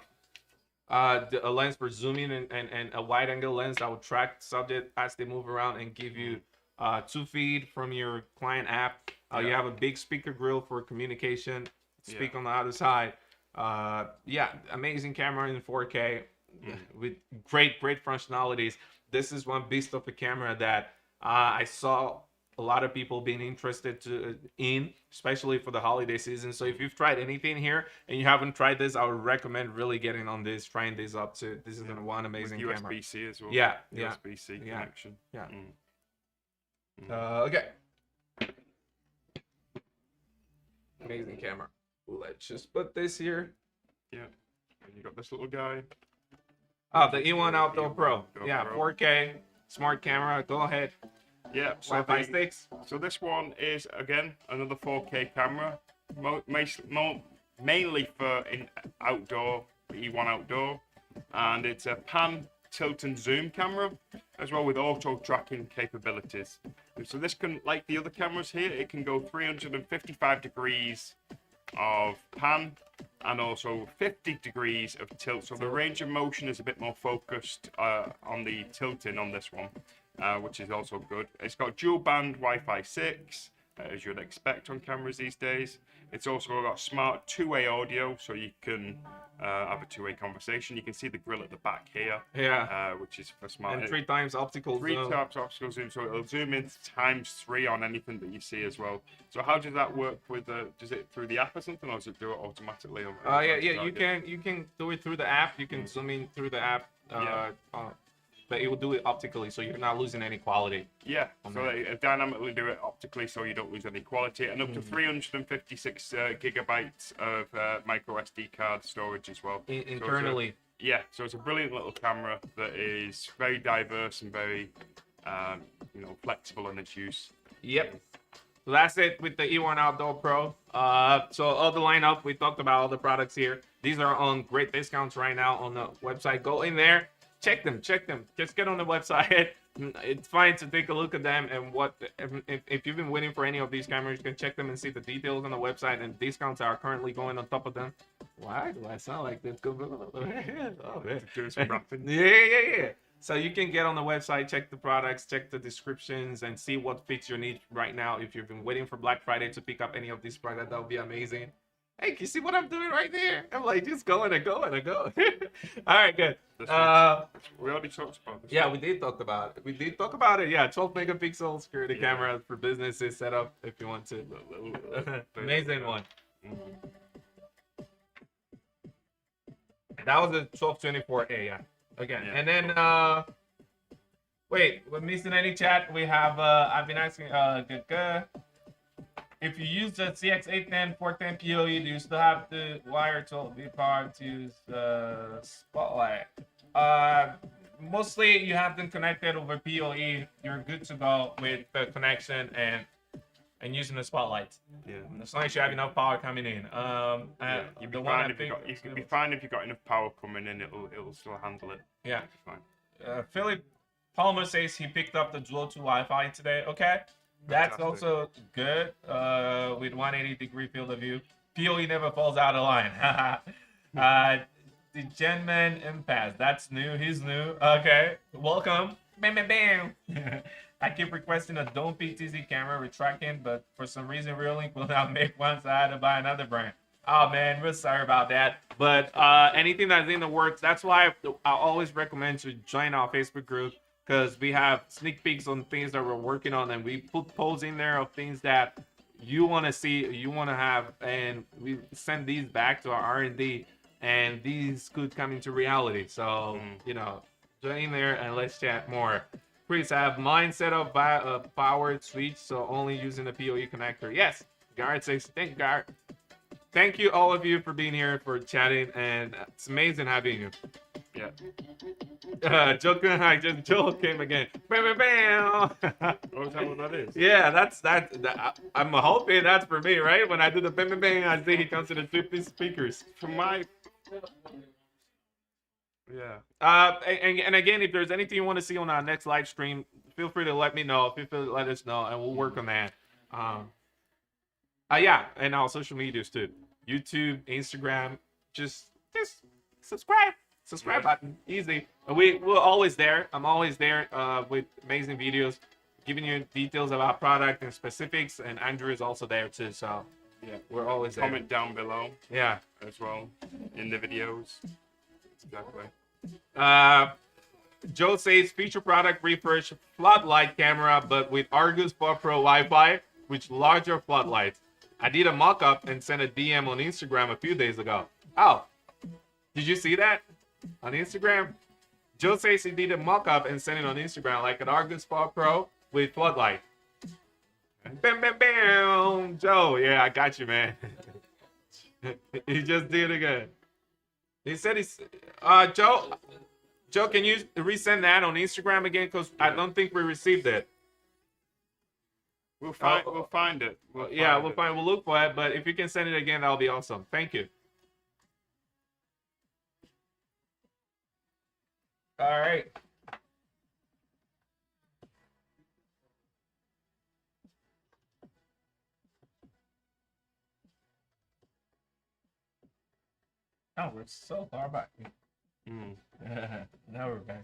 lens for zooming and a wide angle lens that will track subject as they move around and give you 2 feed from your client app. You have a big speaker grill for communication. Speak on the other side. Amazing camera in 4K with great functionalities. This is one beast of a camera that I saw a lot of people being interested in, especially for the holiday season. So if you've tried anything here and you haven't tried this, I would recommend really getting on this, trying this up too. This is one amazing with camera. USB-C as well. USB-C connection. Okay. Amazing camera. Let's just put this here. Yeah. And you got this little guy. Oh, the E1 Outdoor Pro. 4K smart camera. Go ahead. Yeah, so Wi-Fi sticks. So this one is again another 4K camera, mainly for outdoor, E1 outdoor, and it's a pan, tilt, and zoom camera as well with auto tracking capabilities. And so this can, like the other cameras here, it can go 355 degrees of pan and also 50 degrees of tilt. So the range of motion is a bit more focused on the tilting on this one. Which is also good. It's got dual band Wi-Fi 6, as you'd expect on cameras these days. It's also got smart two-way audio, so you can have a two-way conversation. You can see the grill at the back here, which is for smart. And 3 times optical zoom. 3 times optical zoom, so it'll zoom in ×3 on anything that you see as well. So how does that work with does it through the app or something, or does it do it automatically? You can do it through the app. You can zoom in through the app. But it will do it optically, so you're not losing any quality. Yeah, so they dynamically do it optically, so you don't lose any quality, and up to 356 gigabytes of micro SD card storage as well. Internally. So it's a brilliant little camera that is very diverse and very, flexible in its use. Yep. So that's it with the E1 Outdoor Pro. So all the lineup, we talked about all the products here. These are on great discounts right now on the website. Go in there. Check them. Just get on the website. It's fine to take a look at them, and if you've been waiting for any of these cameras, you can check them and see the details on the website, and discounts are currently going on top of them. Why do I sound like this? Oh, man. Do some rapping. Yeah. So you can get on the website, check the products, check the descriptions, and see what fits your need right now. If you've been waiting for Black Friday to pick up any of these products, that would be amazing. Hey, can you see what I'm doing right there? I'm like just going and going and going. All right, good. We already talked about this. Yeah, we did talk about it. Yeah, 12 megapixel security camera for businesses set up if you want to. Amazing one. That was a 1224A, yeah. Again. And then wait, we're missing any chat? We have I've been asking if you use the CX810 410 PoE, do you still have the wire 12V power to use the spotlight? Mostly you have them connected over PoE. You're good to go with the connection, and and using the spotlights. Yeah. As long as you have enough power coming in. You'd The be one fine I if you think got. You'd be fine if you got enough power coming in. It'll still handle it. yeah. It'll be fine. Philip Palmer says he picked up the Dual 2 Wi-Fi today. Okay, that's Fantastic. also good. With 180-degree field of view, PoE never falls out of line. The Genman Impasse. That's new. He's new. Okay, welcome. Bam, bam, bam. I keep requesting a Dome PTZ camera with tracking, but for some reason Reolink will not make one, so I had to buy another brand. Oh man, real sorry about that. But anything that's in the works, that's why I always recommend to join our Facebook group, because we have sneak peeks on things that we're working on, and we put polls in there of things that you want to see, you want to have, and we send these back to our R&D, and these could come into reality. So you know, join in there and let's chat more. Chris, I have mine set up by a powered switch, so only using the PoE connector. Yes, Garrett says, thank you, Garrett. Thank you, all of you, for being here, for chatting, and it's amazing having you. Yeah. Joe came again. Bam, bam, bam. Oh, is that what that is? Yeah, that. I'm hoping that's for me, right? When I do the bam, bam, bam, I see he comes to the 50 speakers. From my. Yeah. And again, if there's anything you want to see on our next live stream, feel free to let me know. Feel free to let us know, and we'll work on that. Yeah, and our social medias too. YouTube, Instagram, just subscribe. Subscribe button, easy. We're always there. I'm always there with amazing videos, giving you details about product and specifics, and Andrew is also there too. So Yeah. we're always there. Comment down below Yeah. as well in the videos. Exactly. Joe says feature product refresh floodlight camera, but with Argus 4 Pro Wi-Fi, with larger floodlights. I did a mock-up and sent a DM on Instagram a few days ago. Oh, did you see that on Instagram? Joe says he did a mock-up and sent it on Instagram, like an Argus 4 Pro with floodlight. Bam, bam, bam, Joe. Yeah, I got you, man. He just did it again. He said he's Joe, can you resend that on Instagram again? Because I don't think we received it. We'll find it. We'll look for it. But if you can send it again, that'll be awesome. Thank you. All right. Oh, we're so far back. Now we're back.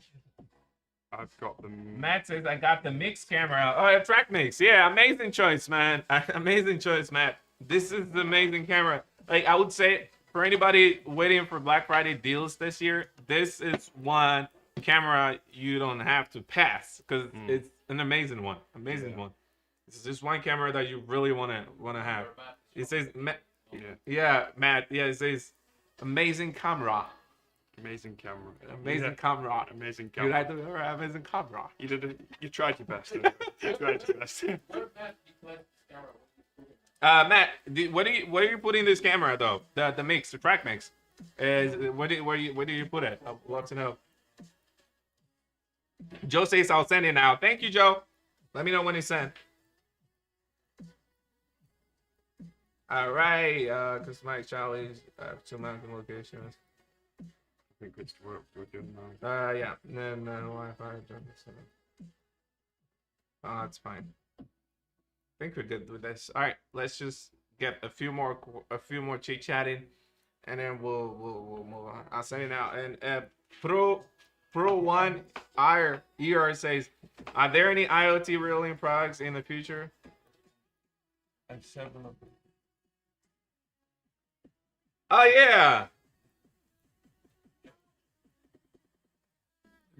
I've got the. Matt says I got the mix camera. Oh, track mix. Yeah, amazing choice, man. Amazing choice, Matt. This is the amazing camera. Like I would say, for anybody waiting for Black Friday deals this year, this is one camera you don't have to pass, because it's an amazing one. Amazing one. It's just one camera that you really wanna have. It says, Matt. Yeah, it says amazing camera. Amazing camera. Amazing camera. Amazing You camera. like the amazing camera. You did it. You tried your best. You tried your best. Matt, where are you putting this camera though? The mix, the track mix. Where do you put it? I'd love to know. Joe says I'll send it now. Thank you, Joe. Let me know when it's sent. All right, customized challenge, 2 mountain locations. I think it's what we're doing now. Yeah, then Wi-Fi. Oh, it's fine. I think we're good with this. All right, let's just get a few more chit chatting, and then we'll move on. I'll send it out. And Pro One ER says, are there any IoT Reolink products in the future? And several. Oh yeah.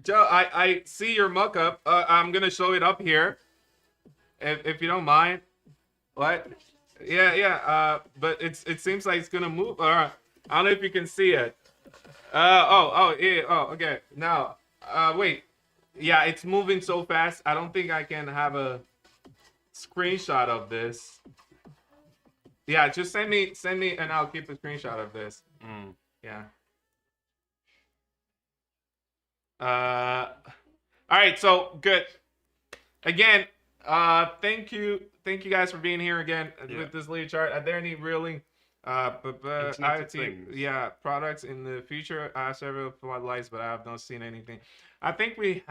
Joe, I see your mock-up. I'm gonna show it up here, if you don't mind. What? Yeah. But it seems like it's gonna move. I don't know if you can see it. Yeah. Oh, okay. Now, wait. Yeah, it's moving so fast. I don't think I can have a screenshot of this. Yeah, just send me, and I'll keep a screenshot of this. Yeah. All right, so good. Again, Thank you guys for being here again Yeah. with this lead chart. Are there any Reolink but Internet of IoT Things. products in the future? I have several floodlights, but I have not seen anything. I think we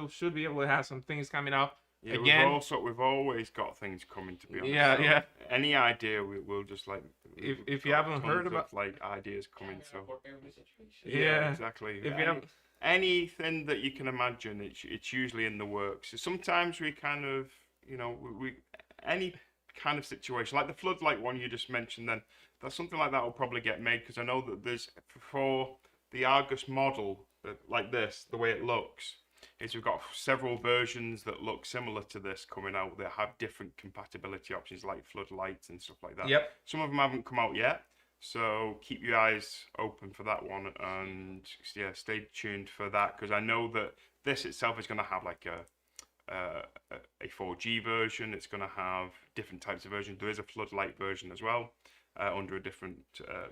should be able to have some things coming up Yeah, again. we've always got things coming, to be honest. Yeah, so yeah. Any idea we'll just like If we've you got haven't tons heard of, about, like ideas coming, so For every situation. yeah, exactly. if you haven't, Anything that you can imagine, it's usually in the works. Sometimes we kind of, we any kind of situation like the floodlight one you just mentioned. Then that's something like that will probably get made because I know that there's for the Argus model like this, the way it looks. Is we've got several versions that look similar to this coming out that have different compatibility options like floodlights and stuff like that. yep. Some of them haven't come out yet, so keep your eyes open for that one, and yeah, stay tuned for that because I know that this itself is going to have like a 4G version. It's going to have different types of versions. There is a floodlight version as well under a different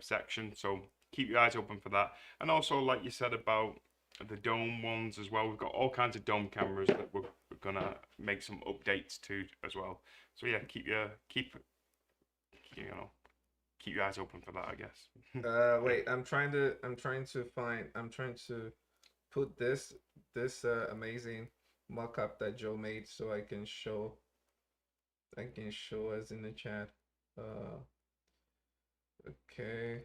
section, so keep your eyes open for that. And also, like you said about the dome ones as well, we've got all kinds of dome cameras that we're gonna make some updates to as well. So yeah, keep your eyes open for that, I guess. Wait, I'm trying to put this amazing mock-up that Joe made so I can show us in the chat. Okay.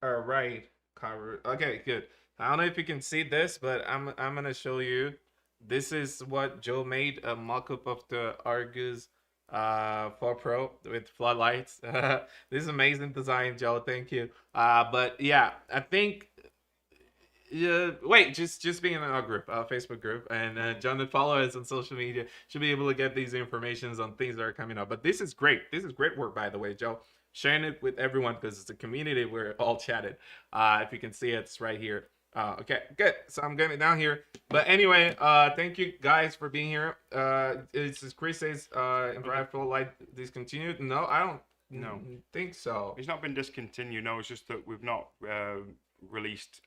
All right, cover. Okay, good. I don't know if you can see this, but I'm gonna show you. This is what Joe made, a mock-up of the Argus 4 Pro with floodlights. This is amazing design, Joe. Thank you. But yeah, I think wait, just being in our group, Facebook group, and John that follow us on social media should be able to get these informations on things that are coming up. But this is great. This is great work, by the way, Joe. Sharing it with everyone because it's a community we're all chatted. If you can see it, it's right here. Okay, good. So I'm getting it down here. But anyway, thank you guys for being here. It's Chris says infrared light discontinued. No, I don't. No. Think so. It's not been discontinued. No, it's just that we've not released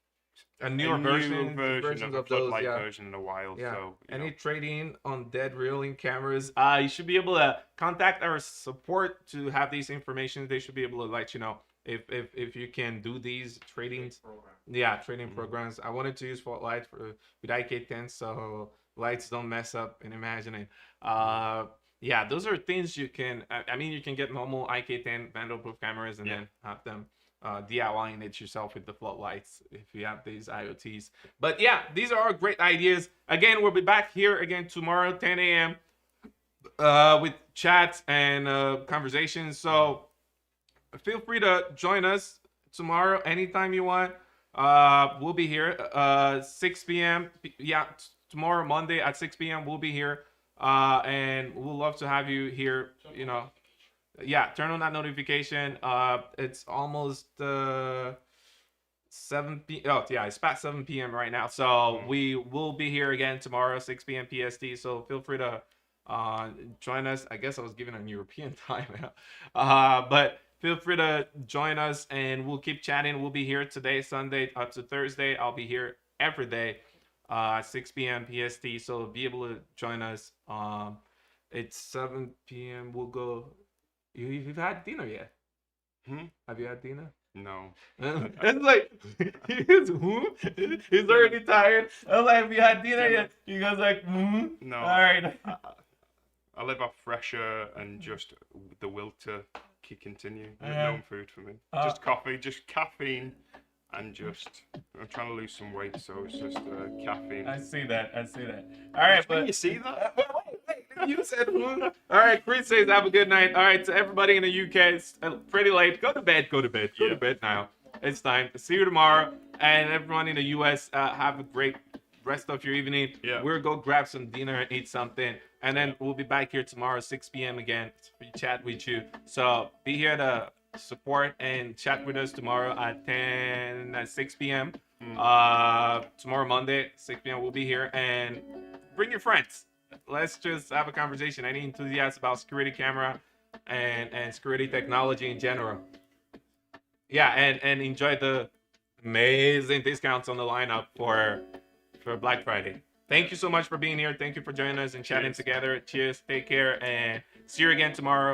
A newer version of a those, floodlight yeah. version in a while. Yeah. So Any trading on dead Reolink cameras? You should be able to contact our support to have these information. They should be able to let you know if you can do these tradings. Yeah, trading programs. I wanted to use Spotlight with IK10 so lights don't mess up in imagining. Yeah, those are things you can. I mean, you can get normal IK10 vandal-proof cameras and then have them DIYing it yourself with the floodlights if you have these IoTs. But yeah, these are all great ideas. Again, we'll be back here again tomorrow, 10 a.m. With chats and conversations. So feel free to join us tomorrow anytime you want. We'll be here 6 p.m. Yeah, tomorrow, Monday at 6 p.m. We'll be here. And we'll love to have you here, Yeah, turn on that notification. It's almost 7 p.m. Oh, yeah, it's past 7 p.m. right now. So we will be here again tomorrow, 6 p.m. PST. So feel free to join us. I guess I was given a European time. But feel free to join us and we'll keep chatting. We'll be here today, Sunday up to Thursday. I'll be here every day, 6 p.m. PST. So be able to join us. It's 7 p.m. We'll go. You've had dinner yet? Have you had dinner? No. It's like he's already tired. I was like, have you had dinner yet? You guys like, No. All right. I live off fresh air and just the will to continue. No food for me. Just coffee, just caffeine, and I'm trying to lose some weight, so it's just caffeine. I see that. All right, but you see that? Wait. You said All right, Chris says have a good night. All right, to everybody in the UK, it's pretty late. Go to bed now. It's time. See you tomorrow. And everyone in the US, have a great rest of your evening. Yeah. We'll go grab some dinner and eat something. And then we'll be back here tomorrow, 6 p.m. again to chat with you. So be here to support and chat with us tomorrow at 6 p.m. Tomorrow, Monday, 6 p.m. we'll be here. And bring your friends. Let's just have a conversation. Any enthusiasts about security camera and security technology in general. Yeah, and enjoy the amazing discounts on the lineup for Black Friday. Thank you so much for being here. Thank you for joining us and chatting Cheers. together. Cheers. Take care and see you again tomorrow.